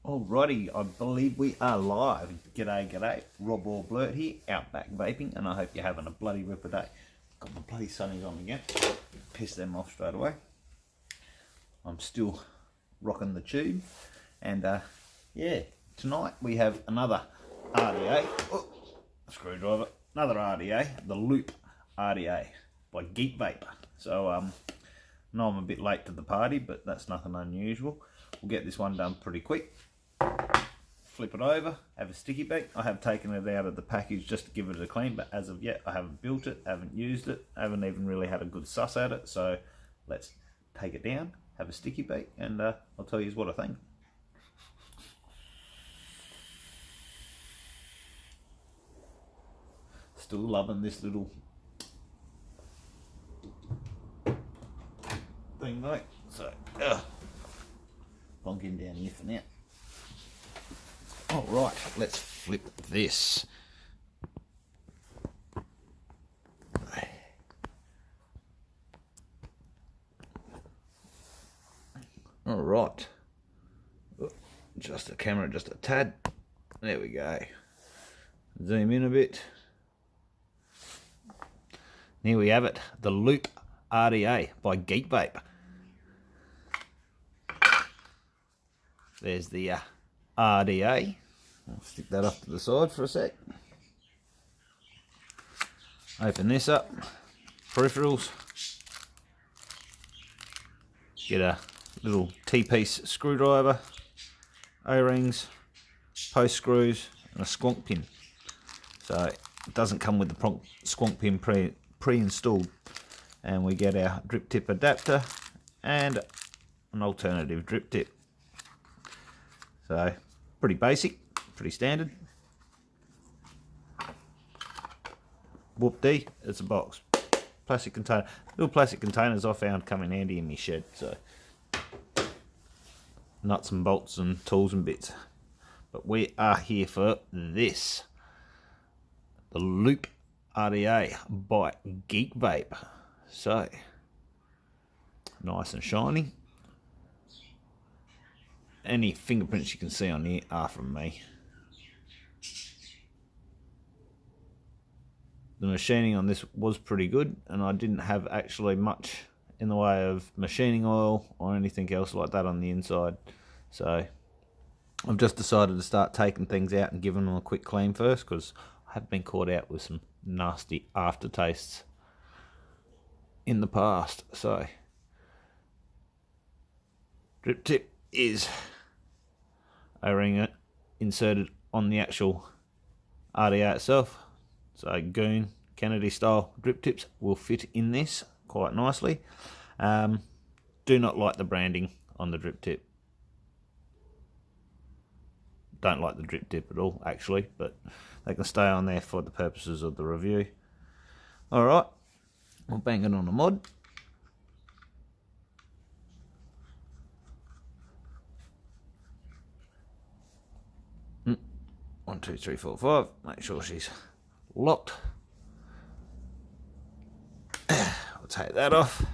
Alrighty, I believe we are live. G'day, g'day. Rob or Blurt here, Outback Vaping, and I hope you're having a bloody ripper day. Got my bloody sunnies on again. Piss them off straight away. I'm still rocking the tube, and yeah, tonight we have another RDA, screwdriver, another RDA, the Loop RDA by Geek Vape. So I know I'm a bit late to the party, but that's nothing unusual. We'll get this one done pretty quick. Flip it over, have a sticky back. I have taken it out of the package just to give it a clean, but as of yet I haven't built it, haven't used it, haven't even really had a good suss at it. So let's take it down, have a sticky bake, and I'll tell you what I think. Still loving this little thing, mate. So bonking down here for now. Alright, let's flip this. Alright. Just the camera just a tad. There we go. Zoom in a bit. Here we have it. The Loop RDA by Geek Vape. There's the RDA. I'll stick that off to the side for a sec. Open this up. Peripherals. Get a little T-piece screwdriver, O-rings, post screws, and a squonk pin. So it doesn't come with the squonk pin pre-installed. And we get our drip tip adapter and an alternative drip tip. So pretty basic, pretty standard. Whoop-dee, it's a box. Plastic container. Little plastic containers I found come in handy in my shed. So nuts and bolts and tools and bits. But we are here for this. The Loop RDA by Geek Vape. So nice and shiny. Any fingerprints you can see on here are from me. The machining on this was pretty good, and I didn't have actually much in the way of machining oil or anything else like that on the inside. So I've just decided to start taking things out and giving them a quick clean first, because I have been caught out with some nasty aftertastes in the past. So drip tip is O-ring inserted on the actual RDA itself. So Goon Kennedy style drip tips will fit in this quite nicely. Do not like the branding on the drip tip. Don't like the drip tip at all actually, but they can stay on there for the purposes of the review. Alright, we'll bang it on the mod. One, two, three, four, five. Make sure she's locked. I'll take that off.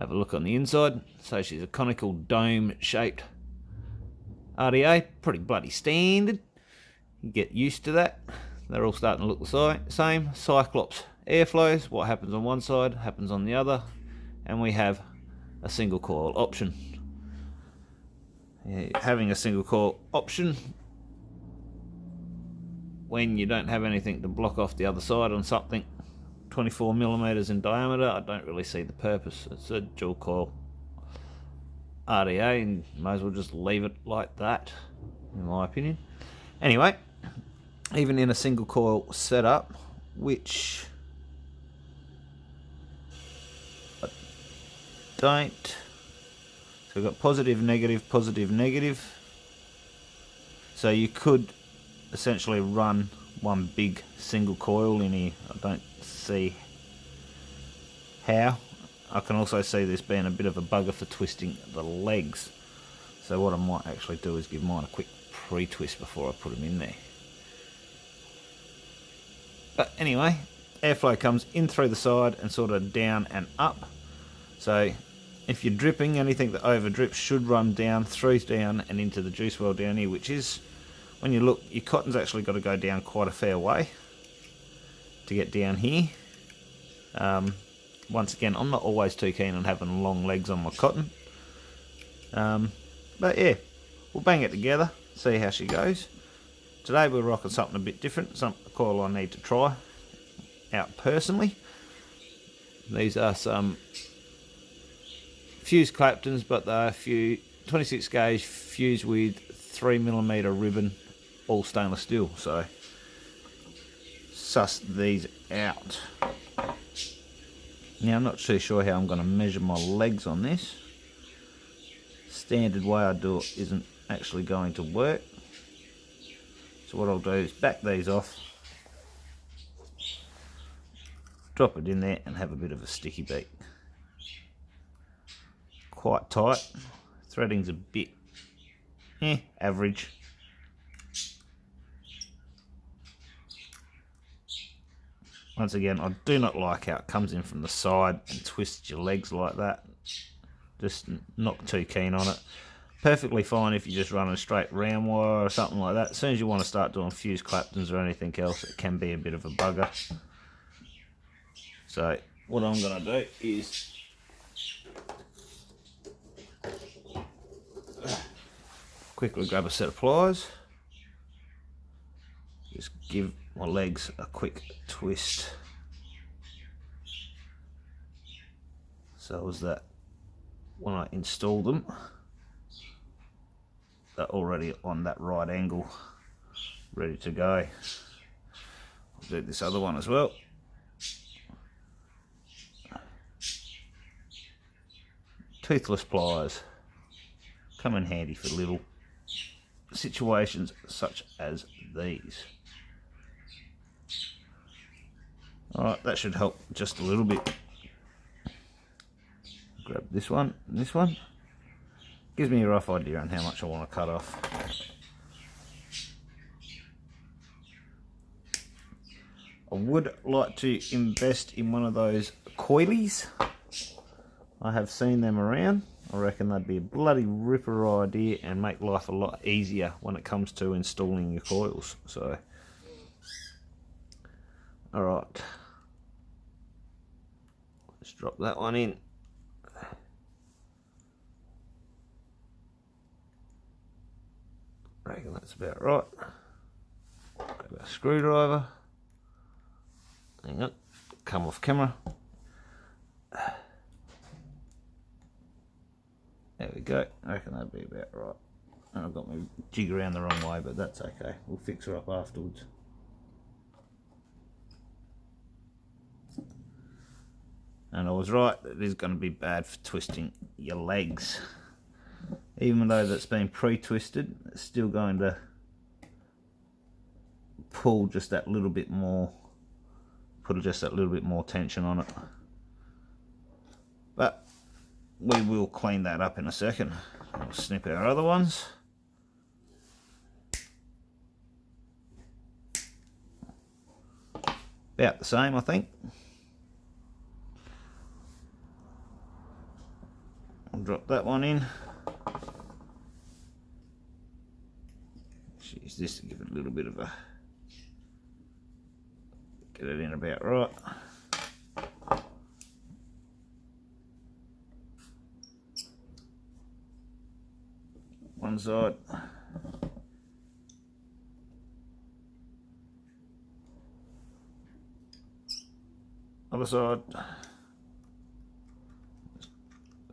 Have a look on the inside. So she's a conical dome shaped RDA. Pretty bloody standard. You get used to that. They're all starting to look the same. Cyclops airflows. What happens on one side happens on the other. And we have a single coil option. Having a single coil option when you don't have anything to block off the other side on something 24mm in diameter, I don't really see the purpose. It's a dual coil RDA and might as well just leave it like that, in my opinion. Anyway, even in a single coil setup, which I don't. So we've got positive, negative, positive, negative. So you could essentially run one big single coil in here. I don't see how. I can also see this being a bit of a bugger for twisting the legs. So what I might actually do is give mine a quick pre-twist before I put them in there. But anyway, airflow comes in through the side and sort of down and up. So if you're dripping, anything that over drips should run down, through down and into the juice well down here, which is, when you look, your cotton's actually got to go down quite a fair way to get down here. Once again, I'm not always too keen on having long legs on my cotton. But yeah, we'll bang it together, see how she goes. Today we're rocking something a bit different, some coil I need to try out personally. These are some fused Claptons, but they're 26 gauge fused with 3mm ribbon, all stainless steel. So suss these out. Now I'm not too sure how I'm going to measure my legs on this. Standard way I do it isn't actually going to work. So what I'll do is back these off, drop it in there and have a bit of a sticky beat. Quite tight. Threading's a bit average. Once again, I do not like how it comes in from the side and twists your legs like that. Just not too keen on it. Perfectly fine if you're just running a straight round wire or something like that. As soon as you want to start doing fused Claptons or anything else, it can be a bit of a bugger. So what I'm going to do is quickly grab a set of pliers, just give my legs a quick twist, so as that when I install them, they're already on that right angle, ready to go. I'll do this other one as well. Toothless pliers come in handy for little situations such as these. Alright, that should help just a little bit. Grab this one and this one. Gives me a rough idea on how much I want to cut off. I would like to invest in one of those coilies. I have seen them around. I reckon that'd be a bloody ripper idea and make life a lot easier when it comes to installing your coils. So, alright, let's drop that one in. I reckon that's about right. Grab a screwdriver. Hang on, come off camera. There we go. I reckon that'd be about right. And I've got my jig around the wrong way, but that's okay. We'll fix her up afterwards. And I was right, it is going to be bad for twisting your legs. Even though that's been pre-twisted, it's still going to pull just that little bit more, put just that little bit more tension on it. But we will clean that up in a second. We'll snip our other ones. About the same, I think. I'll drop that one in. Just use this to give it a little bit of a, get it in about right. One side. Other side.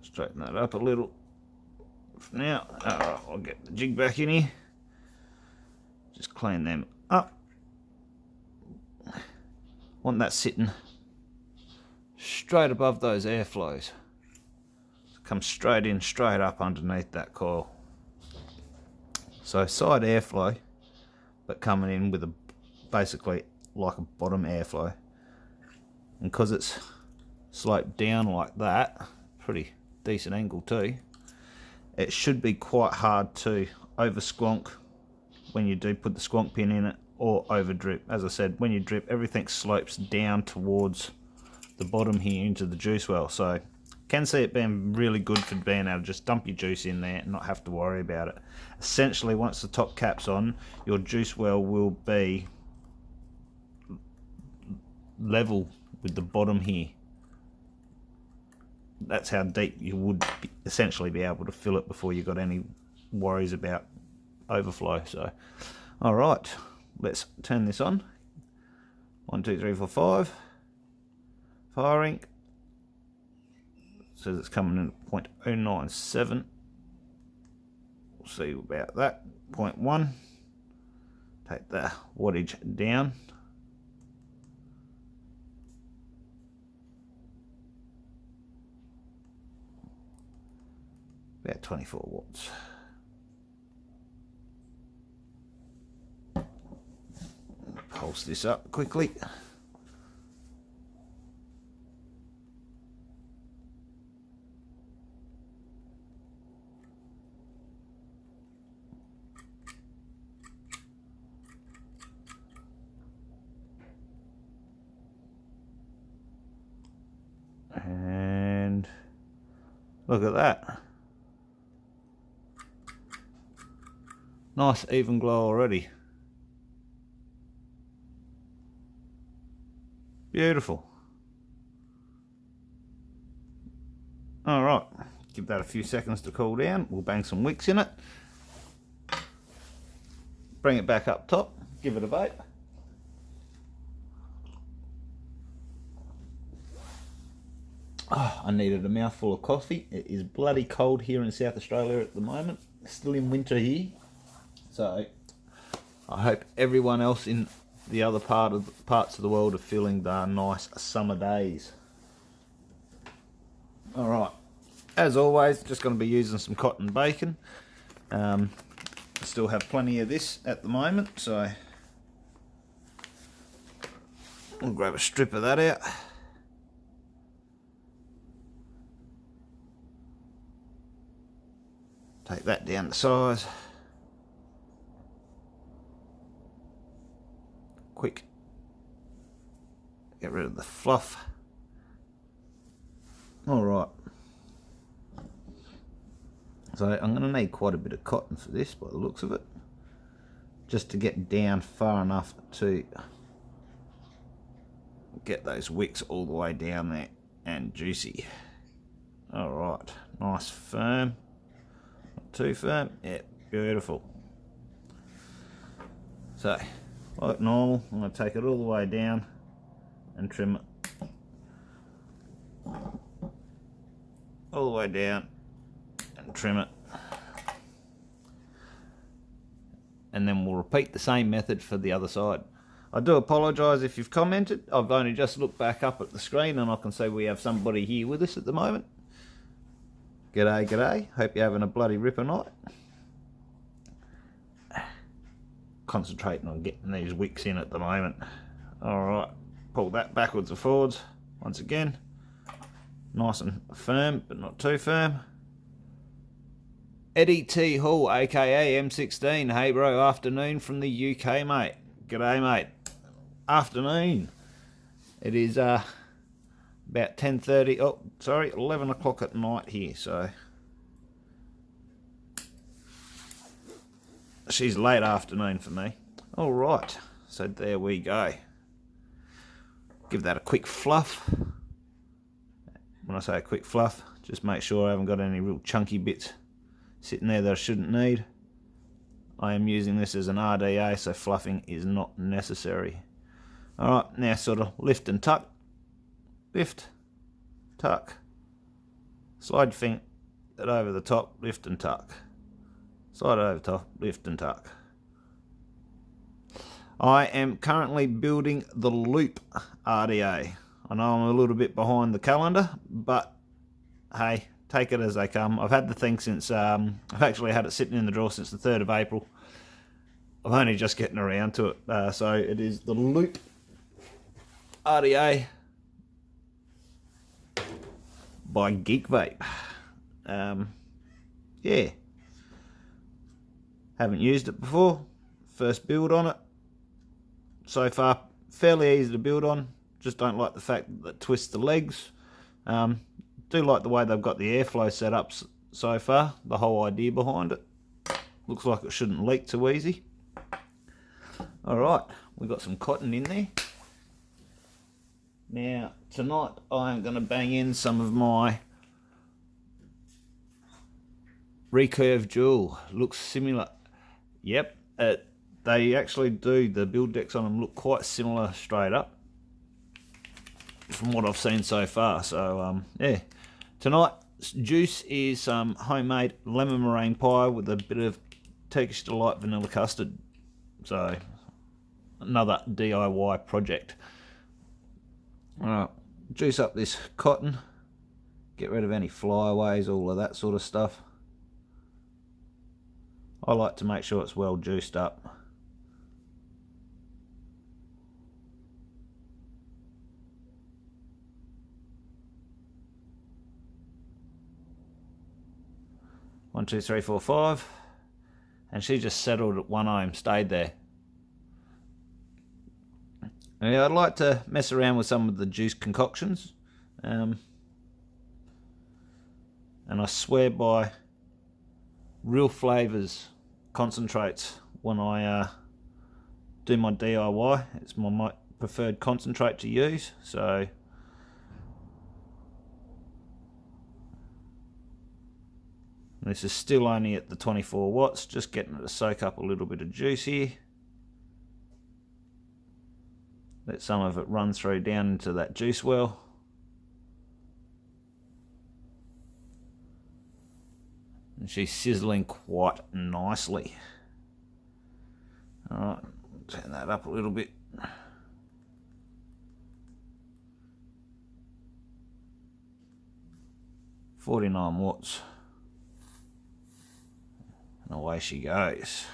Straighten that up a little. For now, alright, I'll get the jig back in here. Just clean them up. Want that sitting straight above those airflows. Come straight in, straight up underneath that coil. So side airflow, but coming in with a basically like a bottom airflow. And because it's sloped down like that, pretty decent angle too, it should be quite hard to over squonk when you do put the squonk pin in it, or over drip. As I said, when you drip, everything slopes down towards the bottom here into the juice well, so Can see it being really good for being able to just dump your juice in there and not have to worry about it. Essentially, once the top cap's on, your juice well will be level with the bottom here. That's how deep you would essentially be able to fill it before you got any worries about overflow. So, all right, let's turn this on. 1, 2, 3, 4, 5. Firing. Says it's coming in at 0.097. We'll see about that. 0.1. Take the wattage down. About 24 watts. Pulse this up quickly. And look at that. Nice even glow already. Beautiful. Alright, give that a few seconds to cool down. We'll bang some wicks in it. Bring it back up top, give it a vape. Oh, I needed a mouthful of coffee. It is bloody cold here in South Australia at the moment. Still in winter here. So I hope everyone else in the other parts of the world are feeling the nice summer days. Alright, as always, just going to be using some cotton bacon. I still have plenty of this at the moment, so we'll grab a strip of that out. Take that down to size. Quick. Get rid of the fluff. Alright. So I'm going to need quite a bit of cotton for this by the looks of it. Just to get down far enough to get those wicks all the way down there and juicy. Alright, nice firm. Not too firm. Yeah, beautiful. So, like normal, I'm going to take it all the way down and trim it. All the way down and trim it. And then we'll repeat the same method for the other side. I do apologise if you've commented. I've only just looked back up at the screen and I can see we have somebody here with us at the moment. G'day, g'day. Hope you're having a bloody ripper night. Concentrating on getting these wicks in at the moment. Alright, pull that backwards and forwards once again. Nice and firm, but not too firm. Eddie T. Hall, aka M16. Hey bro, afternoon from the UK, mate. G'day, mate. Afternoon. It is about 10:30. Oh, sorry, 11 o'clock at night here. So she's late afternoon for me. All right. So there we go. Give that a quick fluff. When I say a quick fluff, just make sure I haven't got any real chunky bits sitting there that I shouldn't need. I am using this as an RDA, so fluffing is not necessary. Alright, now sort of lift and tuck. Lift, tuck. Slide your finger over the top, lift and tuck. Slide it over the top, lift and tuck. I am currently building the loop RDA. I know I'm a little bit behind the calendar, but hey, take it as they come. I've had the thing since, I've actually had it sitting in the drawer since the 3rd of April. I'm only just getting around to it. So it is the loop RDA by Geek Vape. Yeah. Haven't used it before. First build on it. So far, fairly easy to build on. Just don't like the fact that it twists the legs. do like the way they've got the airflow set up so far, the whole idea behind it. Looks like it shouldn't leak too easy. Alright, we've got some cotton in there. Now, tonight I am going to bang in some of my recurve jewel. Looks similar. Yep, they actually do, the build decks on them look quite similar straight up from what I've seen so far. So yeah, tonight's juice is homemade lemon meringue pie with a bit of Turkish Delight vanilla custard. So another DIY project. Alright, juice up this cotton, get rid of any flyaways, all of that sort of stuff. I like to make sure it's well juiced up. One, two, three, four, five. And she just settled at 1 ohm, stayed there. Yeah, I'd like to mess around with some of the juice concoctions. And I swear by real flavours concentrates when I do my DIY. It's my preferred concentrate to use. So this is still only at the 24 watts, just getting it to soak up a little bit of juice here. Let some of it run through down into that juice well. And she's sizzling quite nicely. Alright, turn that up a little bit. "49 watts. And away she goes.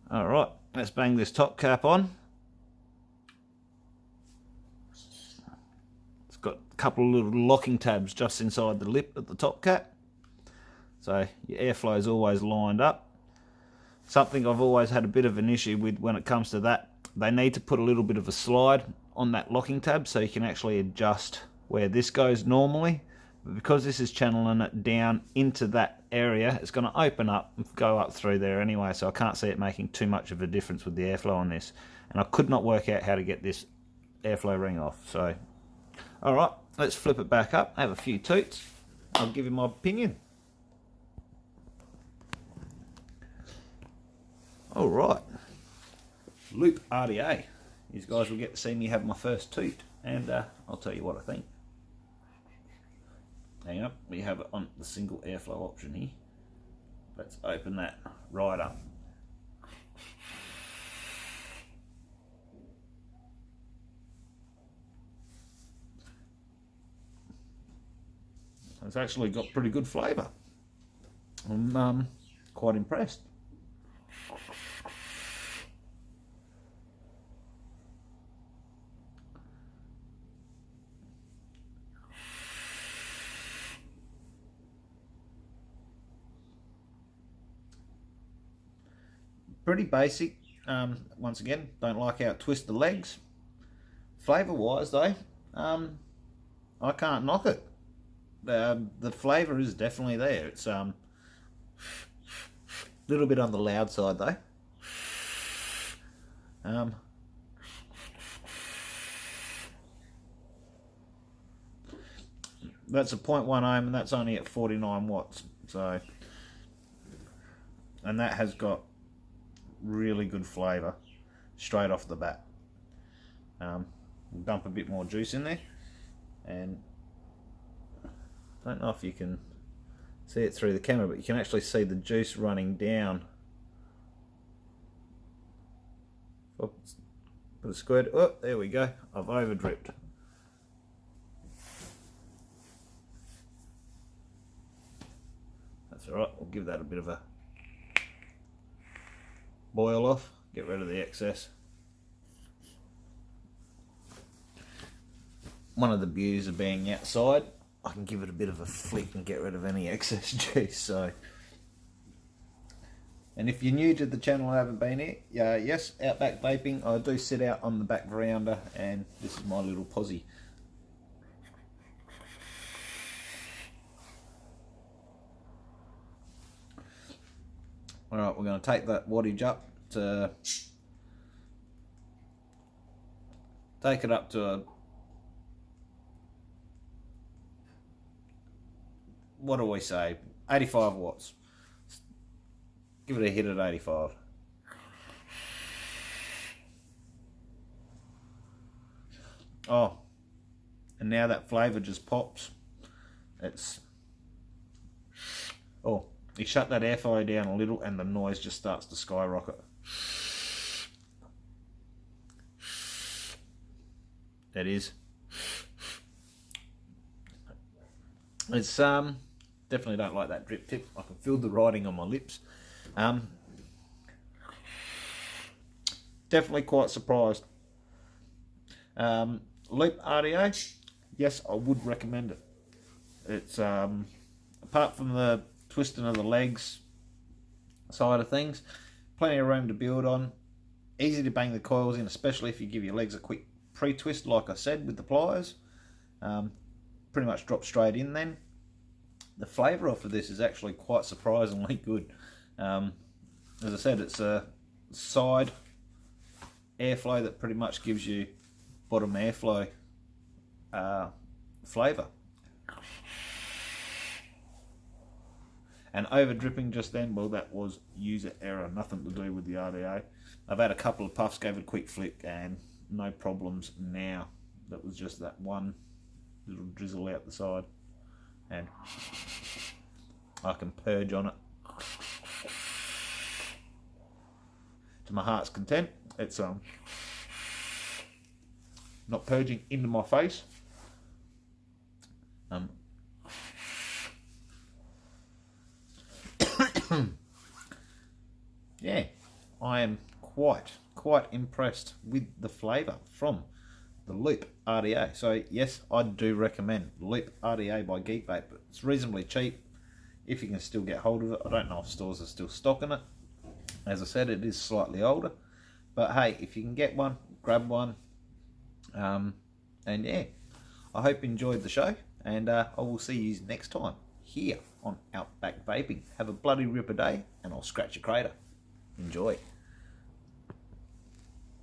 Alright, let's bang this top cap on. It's got a couple of little locking tabs just inside the lip at the top cap. So your airflow is always lined up. Something I've always had a bit of an issue with when it comes to that, they need to put a little bit of a slide on that locking tab so you can actually adjust where this goes normally. But because this is channeling it down into that area, it's going to open up and go up through there anyway, so I can't see it making too much of a difference with the airflow on this. And I could not work out how to get this airflow ring off. So alright, let's flip it back up, have a few toots, I'll give you my opinion. Alright, Loop RDA. These guys will get to see me have my first toot, and I'll tell you what I think. Hang up, we have it on the single airflow option here. Let's open that right up. It's actually got pretty good flavour. I'm quite impressed. Pretty basic. Once again, don't like how it twists the legs. Flavour wise though, I can't knock it. The flavour is definitely there. It's a little bit on the loud side though. That's a 0.1 ohm and that's only at 49 watts. So, and that has got really good flavour straight off the bat. We'll dump a bit more juice in there, and I don't know if you can see it through the camera, but you can actually see the juice running down. Put a squirt. Oh, there we go. I've over dripped. That's alright, we'll give that a bit of a boil off, get rid of the excess. One of the beauties of being outside, I can give it a bit of a flick and get rid of any excess juice. So And if you're new to the channel and haven't been here, yes, Outback Vaping. I do sit out on the back veranda, and this is my little posse. Alright, we're going to take that wattage up to... Take it up to a... What do we say? 85 watts. Give it a hit at 85. Oh, and now that flavour just pops. It's... Oh, you shut that airflow down a little and the noise just starts to skyrocket. That is. It's definitely don't like that drip tip. I can feel the writing on my lips. Definitely quite surprised. Loop RDA, yes, I would recommend it. It's apart from the twisting of the legs side of things, plenty of room to build on. Easy to bang the coils in, especially if you give your legs a quick pre-twist, like I said, with the pliers. Pretty much drop straight in then. The flavour off of this is actually quite surprisingly good. As I said, it's a side airflow that pretty much gives you bottom airflow flavour. And over dripping just then, well, that was user error, nothing to do with the RDA. I've had a couple of puffs, gave it a quick flick, and no problems now. That was just that one little drizzle out the side, and I can purge on it to my heart's content. It's not purging into my face. Yeah, I am quite impressed with the flavour from the Loop RDA. So yes, I do recommend Loop RDA by Geek Vape. It's reasonably cheap if you can still get hold of it. I don't know if stores are still stocking it. As I said, it is slightly older, but hey, if you can get one, grab one. And yeah, I hope you enjoyed the show, and I will see you next time here on Outback Vaping. Have a bloody ripper day, and I'll scratch your crater. Enjoy.